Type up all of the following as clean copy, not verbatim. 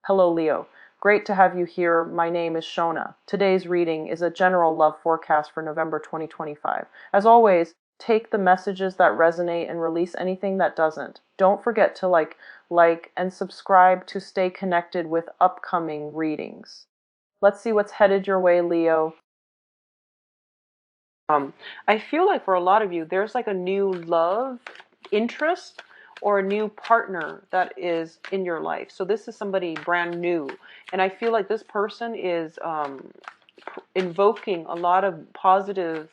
Hello, Leo. Great to have you here. My name is Shona. Today's reading is a general love forecast for November 2025. As always, take the messages that resonate and release anything that doesn't. Don't forget to like, and subscribe to stay connected with upcoming readings. Let's see what's headed your way, Leo. I feel like for a lot of you, there's like a new love interest or a new partner that is in your life. So this is somebody brand new. And I feel like this person is invoking a lot of positive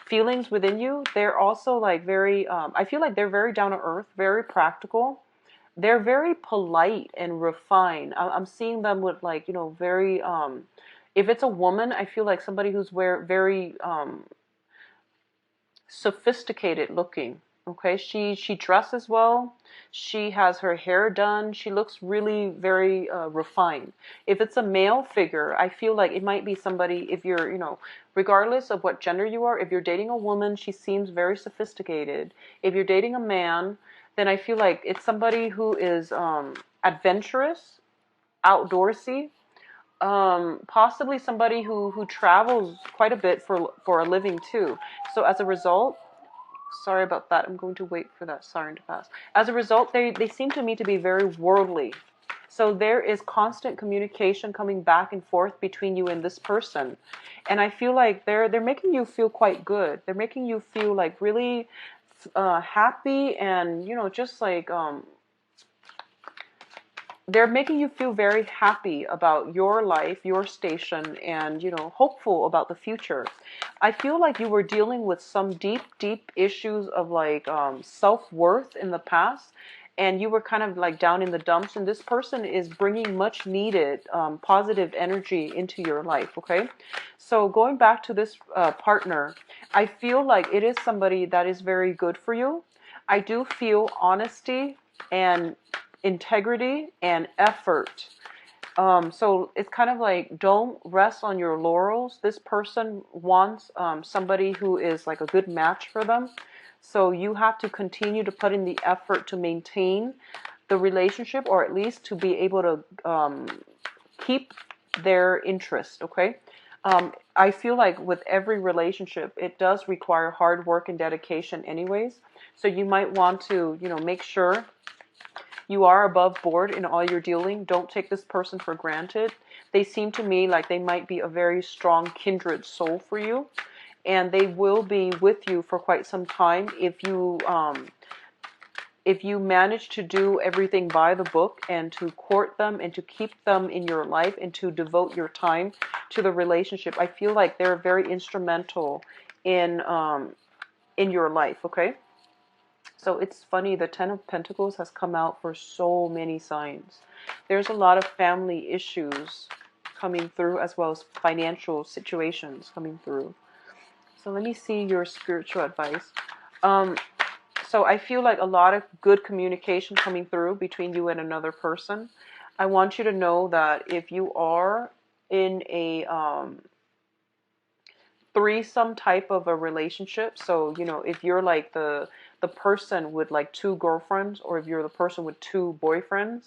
feelings within you. They're also like very, I feel like they're very down to earth, very practical. They're very polite and refined. I'm seeing them with like, very, if it's a woman, I feel like somebody who's very sophisticated looking. Okay, she dresses well. She has her hair done. She looks really very refined. If it's a male figure, I feel like it might be somebody, if you're, regardless of what gender you are, if you're dating a woman, she seems very sophisticated. If you're dating a man, then I feel like it's somebody who is adventurous, outdoorsy, possibly somebody who travels quite a bit for a living too. So as a result, sorry about that, I'm going to wait for that siren to pass. As a result, they seem to me to be very worldly. So there is constant communication coming back and forth between you and this person. And I feel like they're making you feel quite good. They're making you feel like really happy and, just like they're making you feel very happy about your life, your station, and, hopeful about the future. I feel like you were dealing with some deep issues of like self-worth in the past, and you were kind of like down in the dumps, and this person is bringing much needed positive energy into your life, okay? So going back to this partner, I feel like it is somebody that is very good for you. I do feel honesty and integrity and effort. So it's kind of like, don't rest on your laurels. This person wants somebody who is like a good match for them. So you have to continue to put in the effort to maintain the relationship, or at least to be able to keep their interest, okay? I feel like with every relationship, it does require hard work and dedication anyways. So you might want to, make sure you are above board in all you're dealing. Don't take this person for granted. They seem to me like they might be a very strong kindred soul for you, and they will be with you for quite some time if you manage to do everything by the book and to court them and to keep them in your life and to devote your time to the relationship. I feel like they're very instrumental in your life, okay? So it's funny, the Ten of Pentacles has come out for so many signs. There's a lot of family issues coming through, as well as financial situations coming through. So let me see your spiritual advice. So I feel like a lot of good communication coming through between you and another person. I want you to know that if you are in a threesome type of a relationship, so if you're like the person with like two girlfriends, or if you're the person with two boyfriends,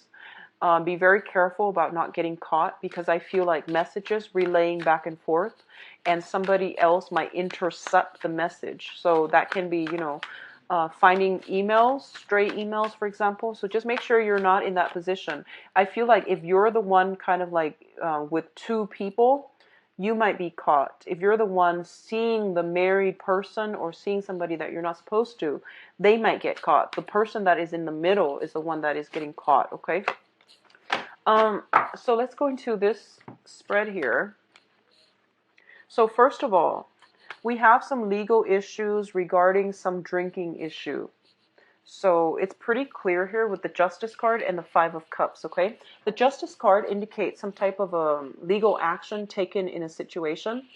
be very careful about not getting caught, because I feel like messages relaying back and forth, and somebody else might intercept the message. So that can be, finding emails, stray emails, for example. So just make sure you're not in that position. I feel like if you're the one kind of like with two people, you might be caught. If you're the one seeing the married person or seeing somebody that you're not supposed to, they might get caught. The person that is in the middle is the one that is getting caught, okay? So let's go into this spread here. So first of all, we have some legal issues regarding some drinking issue. So it's pretty clear here with the Justice card and the Five of Cups, okay? The Justice card indicates some type of legal action taken in a situation.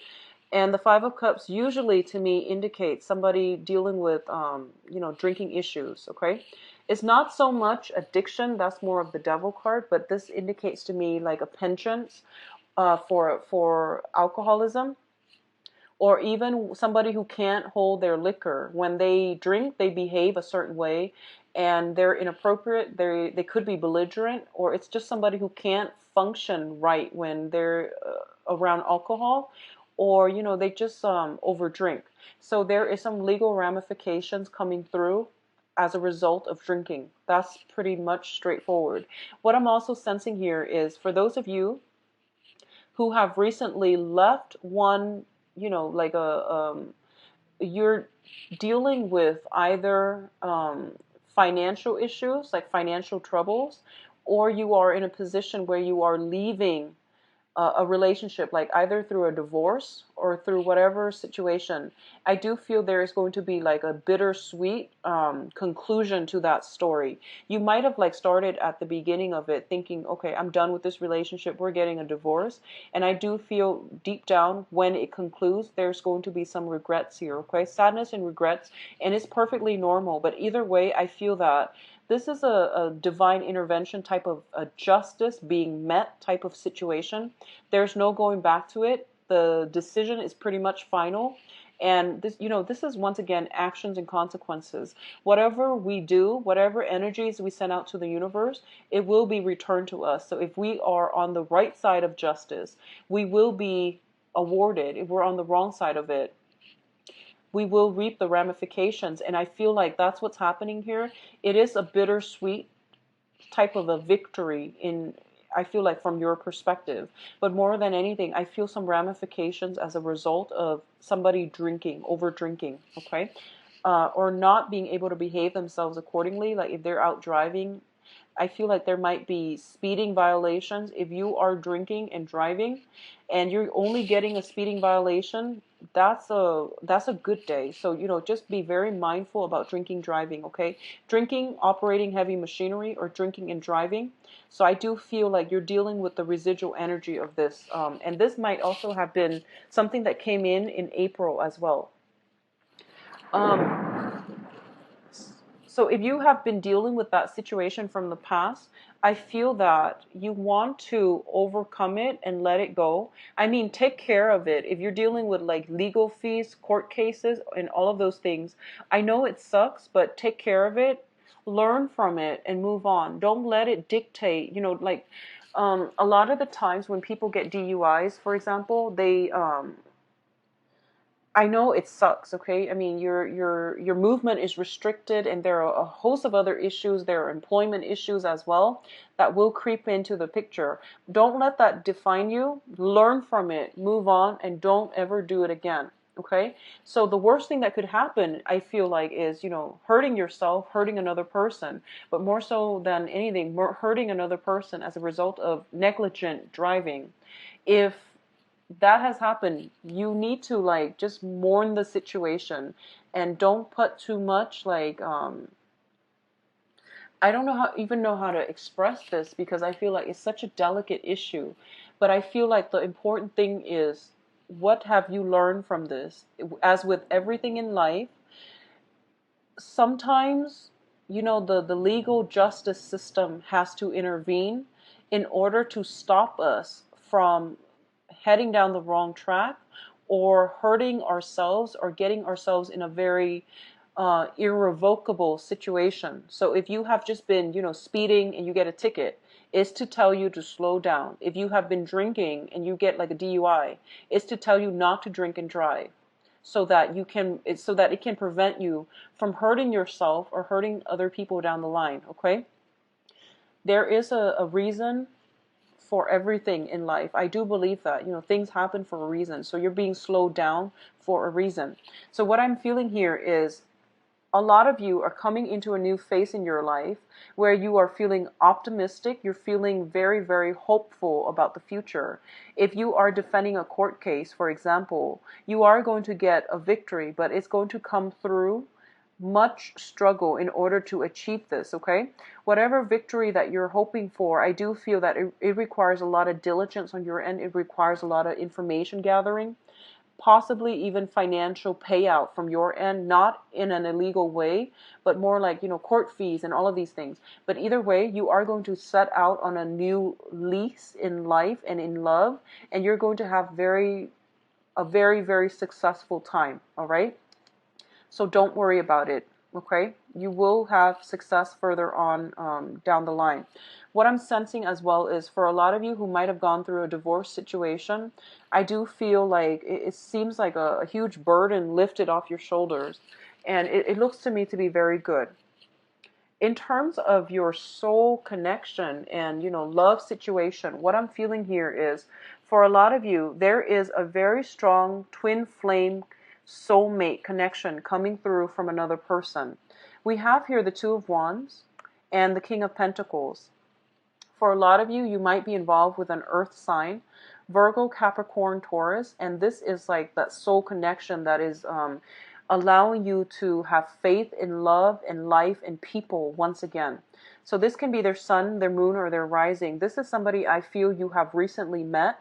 And the Five of Cups usually, to me, indicates somebody dealing with, drinking issues, okay? It's not so much addiction, that's more of the Devil card, but this indicates to me like a penchant for alcoholism, or even somebody who can't hold their liquor. When they drink, they behave a certain way, and they're inappropriate. They could be belligerent, or it's just somebody who can't function right when they're around alcohol, or they just overdrink. So there is some legal ramifications coming through as a result of drinking. That's pretty much straightforward. What I'm also sensing here is for those of you who have recently left one, like you're dealing with either financial issues, like financial troubles, or you are in a position where you are leaving a relationship, like either through a divorce or through whatever situation. I do feel there is going to be like a bittersweet conclusion to that story. You might have like started at the beginning of it thinking, okay, I'm done with this relationship, we're getting a divorce. And I do feel deep down when it concludes, there's going to be some regrets here, okay? Sadness and regrets, and it's perfectly normal. But either way, I feel that this is a divine intervention type of a justice being met type of situation. There's no going back to it. The decision is pretty much final. And this is once again actions and consequences. Whatever we do, whatever energies we send out to the universe, it will be returned to us. So if we are on the right side of justice, we will be awarded. If we're on the wrong side of it, we will reap the ramifications. And I feel like that's what's happening here. It is a bittersweet type of a victory I feel like from your perspective. But more than anything, I feel some ramifications as a result of somebody drinking, over drinking, okay? Or not being able to behave themselves accordingly. Like if they're out driving, I feel like there might be speeding violations. If you are drinking and driving and you're only getting a speeding violation, that's a good day. So, just be very mindful about drinking, driving, okay? Drinking, operating heavy machinery, or drinking and driving. So I do feel like you're dealing with the residual energy of this. And this might also have been something that came in April as well. Um, So if you have been dealing with that situation from the past, I feel that you want to overcome it and let it go. I mean, take care of it. If you're dealing with like legal fees, court cases, and all of those things, I know it sucks, but take care of it, learn from it, and move on. Don't let it dictate, like a lot of the times when people get DUIs, for example, I know it sucks, okay? I mean, your movement is restricted, and there are a host of other issues. There are employment issues as well that will creep into the picture. Don't let that define you. Learn from it, move on, and don't ever do it again, okay? So the worst thing that could happen, I feel like, is, hurting yourself, hurting another person, but more so than anything, hurting another person as a result of negligent driving. If that has happened, you need to like just mourn the situation and don't put too much like I don't even know how to express this, because I feel like it's such a delicate issue. But I feel like the important thing is, what have you learned from this? As with everything in life, sometimes the legal justice system has to intervene in order to stop us from heading down the wrong track, or hurting ourselves, or getting ourselves in a very irrevocable situation. So if you have just been, speeding and you get a ticket, it's to tell you to slow down. If you have been drinking and you get like a DUI, it's to tell you not to drink and drive, so that it can prevent you from hurting yourself or hurting other people down the line, okay? There is a reason for everything in life. I do believe that, things happen for a reason. So you're being slowed down for a reason. So what I'm feeling here is a lot of you are coming into a new phase in your life where you are feeling optimistic. You're feeling very, very hopeful about the future. If you are defending a court case, for example, you are going to get a victory, but it's going to come through much struggle in order to achieve this, okay? Whatever victory that you're hoping for, I do feel that it requires a lot of diligence on your end. It requires a lot of information gathering, possibly even financial payout from your end, not in an illegal way, but more like, court fees and all of these things. But either way, you are going to set out on a new lease in life and in love, and you're going to have a very, very successful time, all right? So don't worry about it. Okay, you will have success further on down the line. What I'm sensing as well is for a lot of you who might have gone through a divorce situation, I do feel like it seems like a huge burden lifted off your shoulders, and it looks to me to be very good. In terms of your soul connection and love situation, what I'm feeling here is for a lot of you there is a very strong twin flame soulmate connection coming through from another person. We have here the Two of Wands and the King of Pentacles. For a lot of you, you might be involved with an earth sign, Virgo, Capricorn, Taurus, and this is like that soul connection that is allowing you to have faith in love and life and people once again. So this can be their sun, their moon, or their rising. This is somebody I feel you have recently met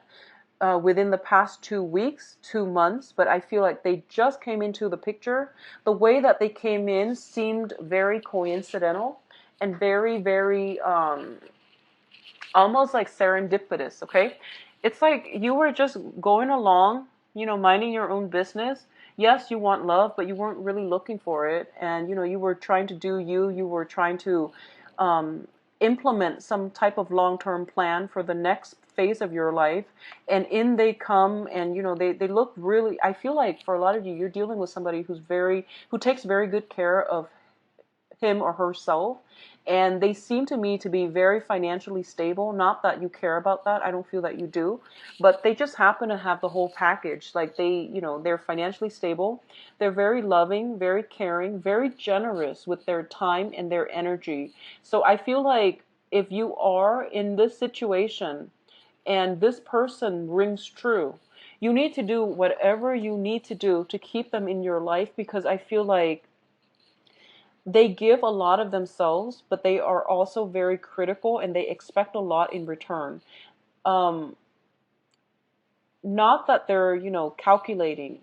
within the past 2 weeks, 2 months, but I feel like they just came into the picture. The way that they came in seemed very coincidental and very, very almost like serendipitous, okay? It's like you were just going along, minding your own business. Yes, you want love, but you weren't really looking for it. And, you were trying to do you. You were trying to implement some type of long-term plan for the next phase of your life. And in they come and, they look really, I feel like for a lot of you, you're dealing with somebody who takes very good care of him or herself, and they seem to me to be very financially stable. Not that you care about that, I don't feel that you do, but they just happen to have the whole package. Like they're financially stable, they're very loving, very caring, very generous with their time and their energy. So I feel like if you are in this situation and this person rings true, you need to do whatever you need to do to keep them in your life, because I feel like they give a lot of themselves, but they are also very critical and they expect a lot in return. Um, Not that they're, calculating,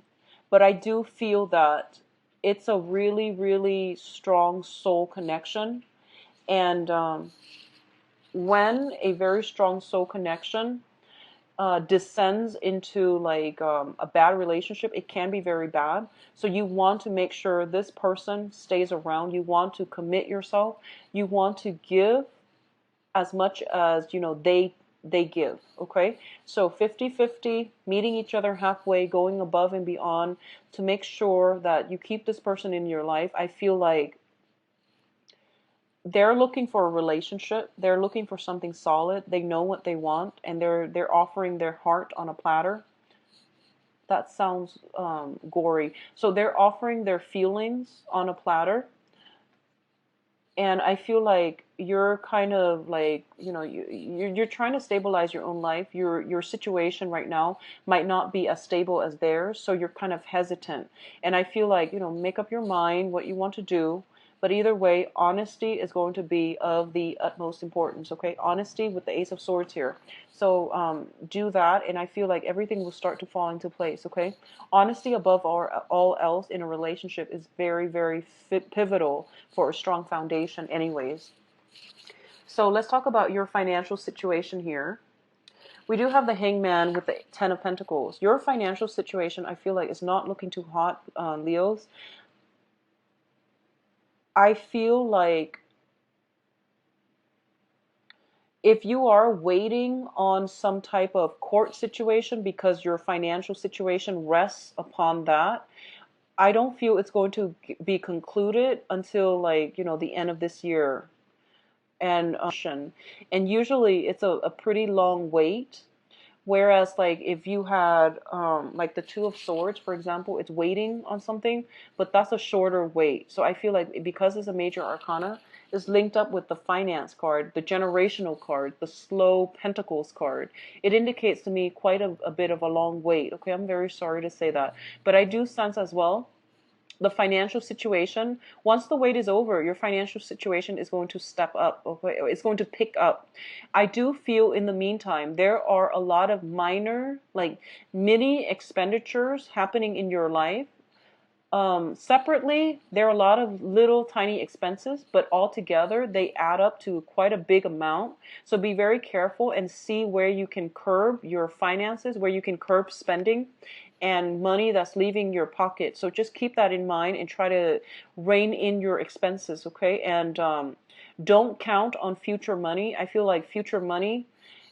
but I do feel that it's a really, really strong soul connection. And when a very strong soul connection descends into like a bad relationship, it can be very bad. So you want to make sure this person stays around. You want to commit yourself. You want to give as much as they give. Okay, so 50-50, meeting each other halfway, going above and beyond to make sure that you keep this person in your life. I feel like they're looking for a relationship. They're looking for something solid. They know what they want, and they're offering their heart on a platter. That sounds gory. So they're offering their feelings on a platter, and I feel like you're kind of like you're trying to stabilize your own life. Your situation right now might not be as stable as theirs, so you're kind of hesitant. And I feel like make up your mind what you want to do. But either way, honesty is going to be of the utmost importance. Okay, honesty with the Ace of Swords here. So do that, and I feel like everything will start to fall into place. Okay, honesty above all else in a relationship is very, very pivotal for a strong foundation anyways. So let's talk about your financial situation here. We do have the Hangman with the Ten of Pentacles. Your financial situation, I feel like, is not looking too hot, Leos. I feel like if you are waiting on some type of court situation because your financial situation rests upon that, I don't feel it's going to be concluded until like, the end of this year. And usually it's a pretty long wait. Whereas like if you had like the Two of Swords, for example, it's waiting on something, but that's a shorter wait. So I feel like because it's a major arcana, it's linked up with the finance card, the generational card, the slow pentacles card. It indicates to me quite a bit of a long wait. Okay, I'm very sorry to say that. But I do sense as well the financial situation, once the wait is over, your financial situation is going to step up. Okay, it's going to pick up. I do feel in the meantime there are a lot of minor, like mini expenditures happening in your life Separately, there are a lot of little tiny expenses, but all together they add up to quite a big amount. So be very careful and see where you can curb your finances, where you can curb spending and money that's leaving your pocket. So just keep that in mind and try to rein in your expenses, okay? And don't count on future money. I feel like future money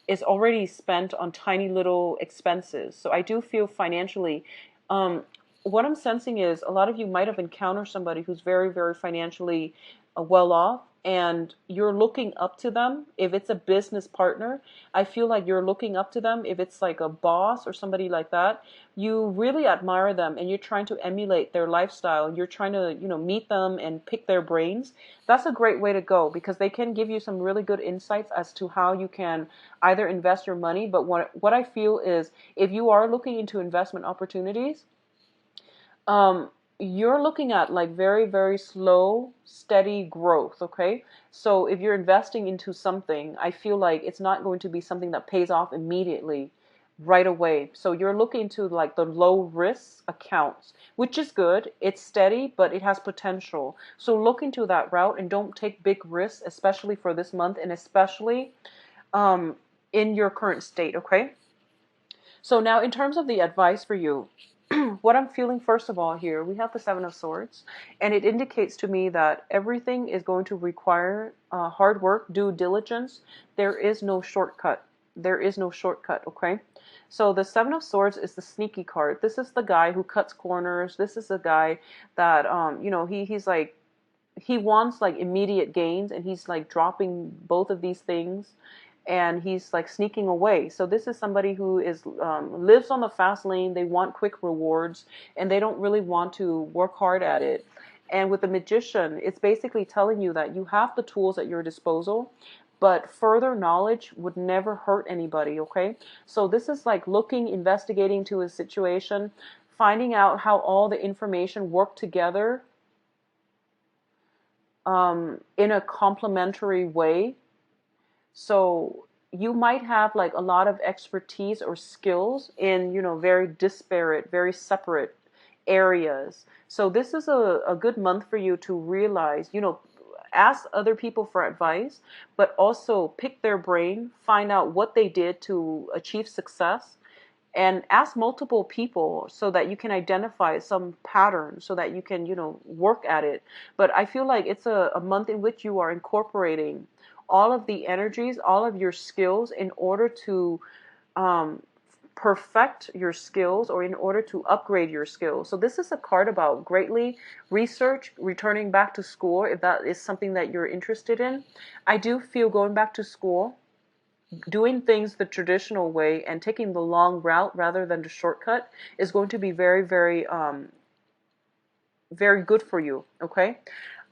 is already spent on tiny little expenses. So I do feel financially, um, what I'm sensing is a lot of you might have encountered somebody who's very, very financially well off, and you're looking up to them. If it's a business partner, I feel like you're looking up to them. If it's like a boss or somebody like that, you really admire them and you're trying to emulate their lifestyle. You're trying to, meet them and pick their brains. That's a great way to go because they can give you some really good insights as to how you can either invest your money. But what I feel is if you are looking into investment opportunities, um, you're looking at like very, very slow, steady growth, okay? So if you're investing into something, I feel like it's not going to be something that pays off immediately right away. So you're looking to like the low risk accounts, which is good. It's steady, but it has potential. So look into that route and don't take big risks, especially for this month and especially um, in your current state, okay? So now in terms of the advice for you, what I'm feeling first of all here, we have the Seven of Swords, and it indicates to me that everything is going to require hard work, due diligence. There is no shortcut. There is no shortcut, okay? So the Seven of Swords is the sneaky card. This is the guy who cuts corners. This is the guy that, he's like, he wants like immediate gains and he's like dropping both of these things and he's like sneaking away. So this is somebody who is lives on the fast lane. They want quick rewards and they don't really want to work hard at it. And with the Magician, it's basically telling you that you have the tools at your disposal, but further knowledge would never hurt anybody, okay? So this is like looking, investigating to a situation, finding out how all the information work together in a complementary way. So you might have like a lot of expertise or skills in, very disparate, very separate areas. So this is a good month for you to realize, ask other people for advice, but also pick their brain, find out what they did to achieve success, and ask multiple people so that you can identify some patterns so that you can, work at it. But I feel like it's a month in which you are incorporating all of the energies, all of your skills in order to um, perfect your skills or in order to upgrade your skills. So this is a card about greatly research, returning back to school if that is something that you're interested in. I do feel going back to school, doing things the traditional way and taking the long route rather than the shortcut is going to be very, very, very good for you. Okay.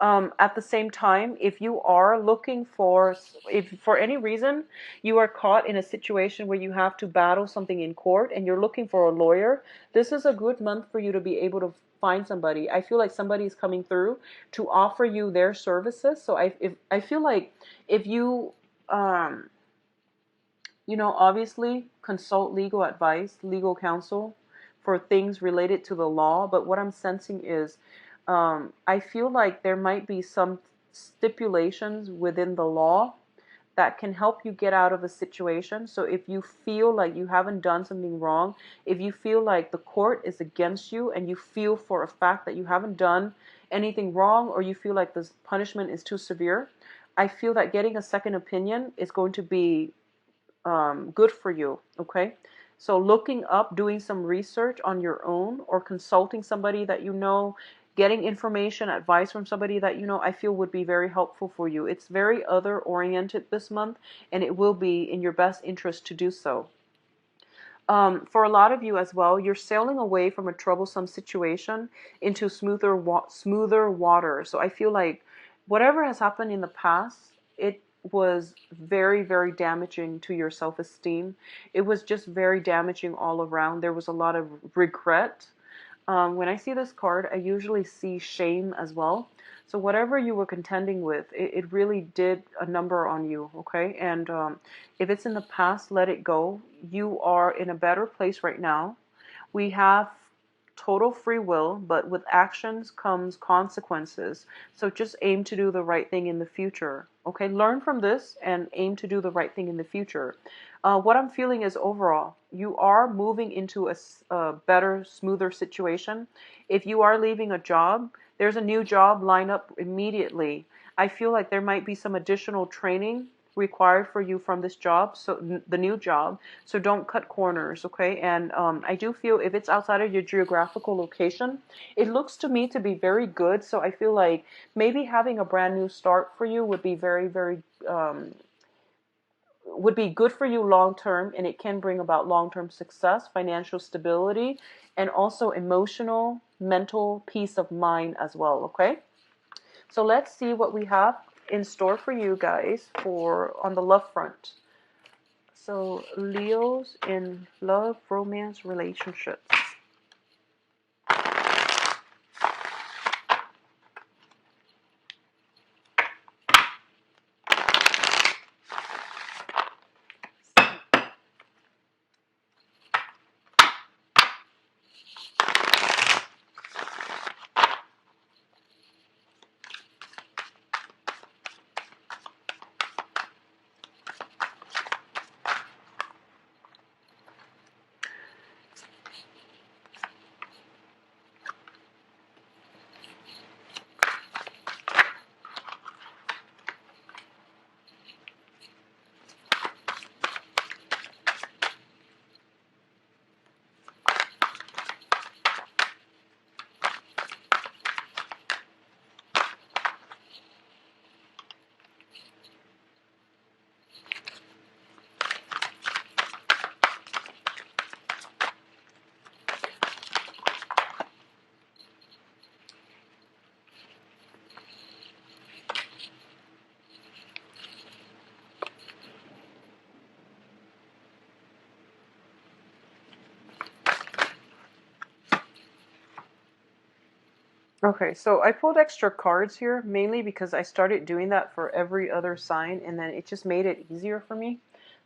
At the same time, if you are looking for, if for any reason you are caught in a situation where you have to battle something in court and you're looking for a lawyer, this is a good month for you to be able to find somebody. I feel like somebody is coming through to offer you their services. So I feel like if you, obviously consult legal advice, legal counsel for things related to the law. But what I'm sensing is I feel like there might be some stipulations within the law that can help you get out of a situation. So if you feel like you haven't done something wrong, if you feel like the court is against you and you feel for a fact that you haven't done anything wrong or you feel like this punishment is too severe, I feel that getting a second opinion is going to be good for you, okay? So looking up, doing some research on your own or consulting somebody that you know, getting information, advice from somebody that you know, I feel would be very helpful for you. It's very other oriented this month and it will be in your best interest to do so. For a lot of you as well, you're sailing away from a troublesome situation into smoother water. So I feel like whatever has happened in the past, it was very, very damaging to your self-esteem. It was just very damaging all around. There was a lot of regret. When I see this card, I usually see shame as well. So whatever you were contending with, it really did a number on you, okay? And if it's in the past, let it go. You are in a better place right now. We have total free will, but with actions comes consequences. So just aim to do the right thing in the future. Okay, learn from this and aim to do the right thing in the future. What I'm feeling is overall, you are moving into a better, smoother situation. If you are leaving a job, there's a new job line up immediately. I feel like there might be some additional training required for you from this job, so the new job. So don't cut corners, okay? And I do feel if it's outside of your geographical location, it looks to me to be very good. So I feel like maybe having a brand new start for you would be very, very would be good for you long term, and it can bring about long term success, financial stability, and also emotional, mental peace of mind as well, okay? So let's see what we have in store for you guys for on the love front. So Leos in love, romance, relationships. Okay, so I pulled extra cards here mainly because I started doing that for every other sign, and then it just made it easier for me.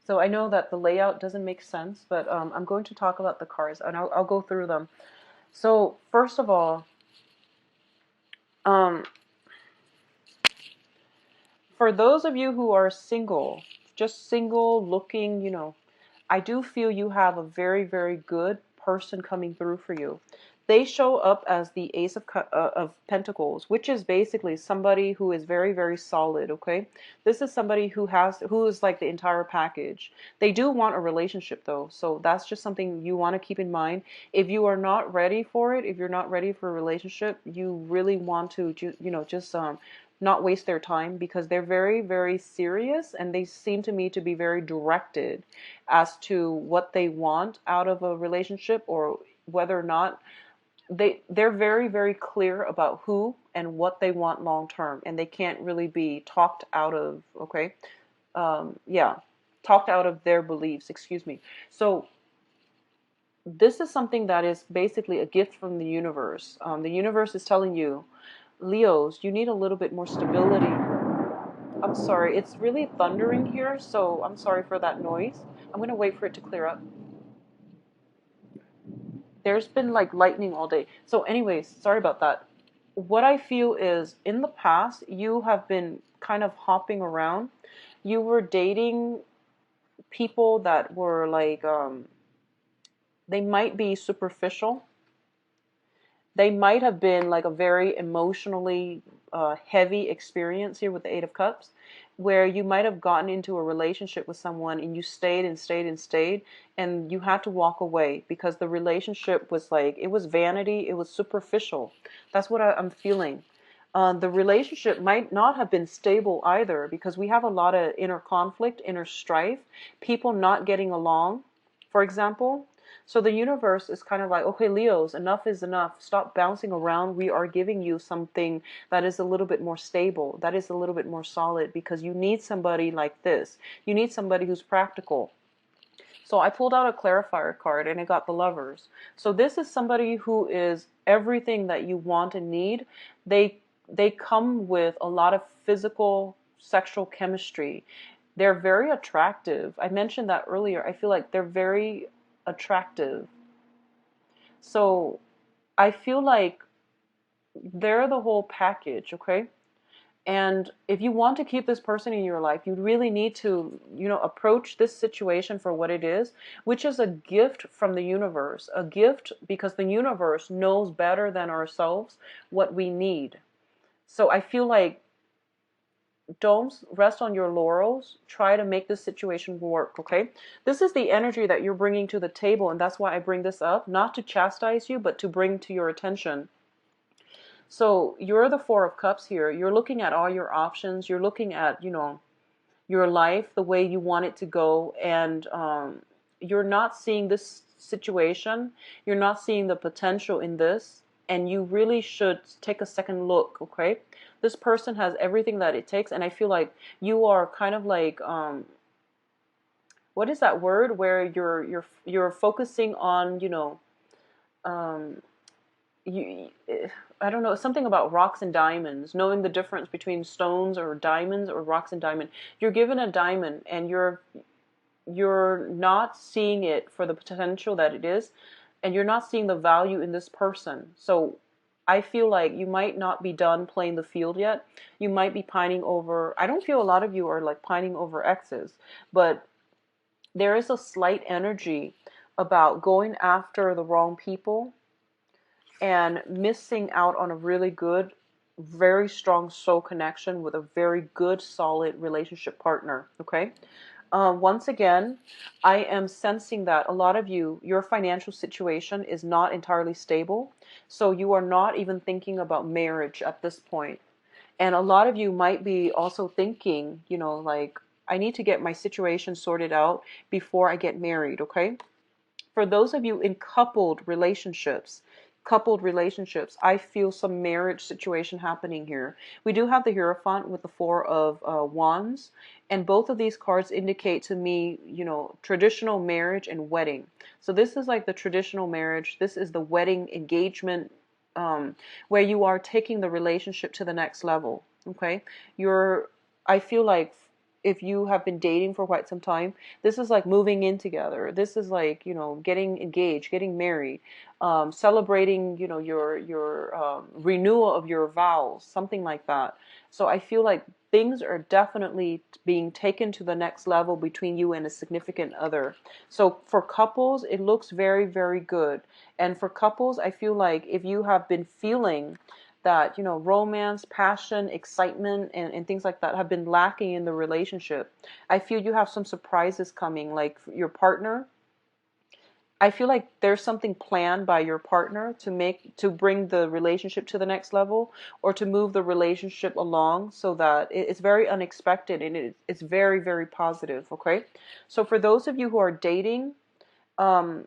So I know that the layout doesn't make sense, but I'm going to talk about the cards, and I'll go through them. So first of all, um, for those of you who are single, just single looking, I do feel you have a very, very good person coming through for you. They show up as the Ace of Pentacles, which is basically somebody who is very, very solid, okay? This is somebody who is like the entire package. They do want a relationship though, so that's just something you want to keep in mind. If you are not ready for it, if you're not ready for a relationship, you really want to just not waste their time, because they're very, very serious, and they seem to me to be very directed as to what they want out of a relationship, or whether or not they're very, very clear about who and what they want long term, and they can't really be talked out of, okay? Yeah, talked out of their beliefs, excuse me. So this is something that is basically a gift from the universe. The universe is telling you, Leos, you need a little bit more stability. I'm sorry, it's really thundering here, so I'm sorry for that noise. I'm going to wait for it to clear up. There's been like lightning all day. So anyways, sorry about that. What I feel is in the past, you have been kind of hopping around. You were dating people that were like, they might be superficial. They might have been like a very emotionally heavy experience here with the Eight of Cups, where you might have gotten into a relationship with someone and you stayed and stayed and stayed, and you had to walk away because the relationship was like, it was vanity, it was superficial. That's what I'm feeling. The relationship might not have been stable either, because we have a lot of inner conflict, inner strife, people not getting along, for example. So the universe is kind of like, okay, Leos, enough is enough. Stop bouncing around. We are giving you something that is a little bit more stable, that is a little bit more solid, because you need somebody like this. You need somebody who's practical. So I pulled out a clarifier card and I got the Lovers. So this is somebody who is everything that you want and need. They come with a lot of physical, sexual chemistry. They're very attractive. I mentioned that earlier. I feel like they're very attractive. So I feel like they're the whole package, okay? And if you want to keep this person in your life, you really need to, approach this situation for what it is, which is a gift from the universe. A gift because the universe knows better than ourselves what we need. So I feel like don't rest on your laurels. Try to make this situation work, okay? This is the energy that you're bringing to the table, and that's why I bring this up, not to chastise you, but to bring to your attention. So you're the Four of Cups here. You're looking at all your options. You're looking at, your life, the way you want it to go. And you're not seeing this situation. You're not seeing the potential in this. And you really should take a second look, okay? This person has everything that it takes. And I feel like you are kind of like, what is that word where you're focusing on, um, you I don't know, something about rocks and diamonds, knowing the difference between stones or diamonds or rocks and diamond. You're given a diamond and you're not seeing it for the potential that it is, and you're not seeing the value in this person. So I feel like you might not be done playing the field yet. You might be pining over, I don't feel a lot of you are like pining over exes, but there is a slight energy about going after the wrong people and missing out on a really good, very strong soul connection with a very good, solid relationship partner. Okay. Once again, I am sensing that a lot of you, your financial situation is not entirely stable. So you are not even thinking about marriage at this point. And a lot of you might be also thinking, like, I need to get my situation sorted out before I get married. Okay. For those of you in coupled relationships, I feel some marriage situation happening here. We do have the Hierophant with the Four of Wands, and both of these cards indicate to me, traditional marriage and wedding. So this is like the traditional marriage. This is the wedding engagement, where you are taking the relationship to the next level. Okay, I feel like if you have been dating for quite some time, this is like moving in together. This is like, getting engaged, getting married, celebrating, your renewal of your vows, something like that. So I feel like things are definitely being taken to the next level between you and a significant other. So for couples, it looks very, very good. And for couples, I feel like if you have been feeling that, romance, passion, excitement, and things like that have been lacking in the relationship, I feel you have some surprises coming. Like your partner, I feel like there's something planned by your partner to bring the relationship to the next level, or to move the relationship along, so that it's very unexpected, and it's very, very positive. Okay. So for those of you who are dating, um,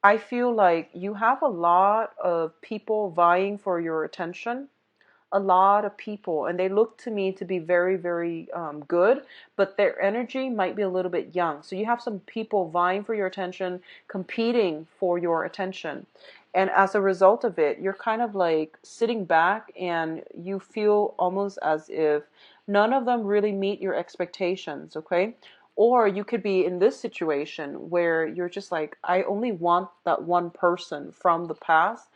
I feel like you have a lot of people vying for your attention, a lot of people, and they look to me to be very, very good, but their energy might be a little bit young. So you have some people vying for your attention, competing for your attention. And as a result of it, you're kind of like sitting back and you feel almost as if none of them really meet your expectations, okay? Or you could be in this situation where you're just like, I only want that one person from the past,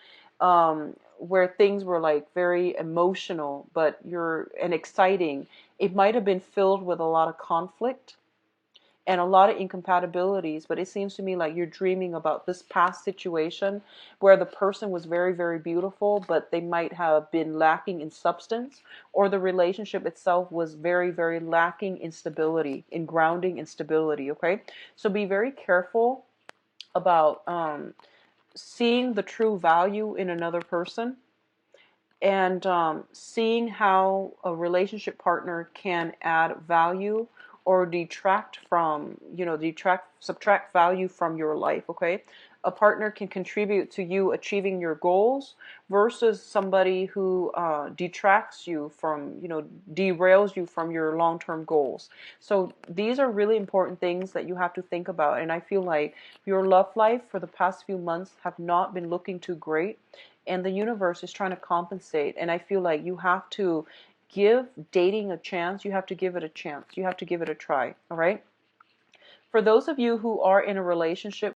where things were like very emotional, but and exciting. It might have been filled with a lot of conflict and a lot of incompatibilities, but it seems to me like you're dreaming about this past situation where the person was very, very beautiful, but they might have been lacking in substance, or the relationship itself was very, very lacking in stability, in grounding and stability. Okay, so be very careful about seeing the true value in another person, and seeing how a relationship partner can add value or detract from, subtract value from your life. Okay, a partner can contribute to you achieving your goals versus somebody who detracts you from, derails you from your long-term goals. So these are really important things that you have to think about, and I feel like your love life for the past few months have not been looking too great, and the universe is trying to compensate. And I feel like you have to give dating a chance. You have to give it a chance. You have to give it a try. All right. For those of you who are in a relationship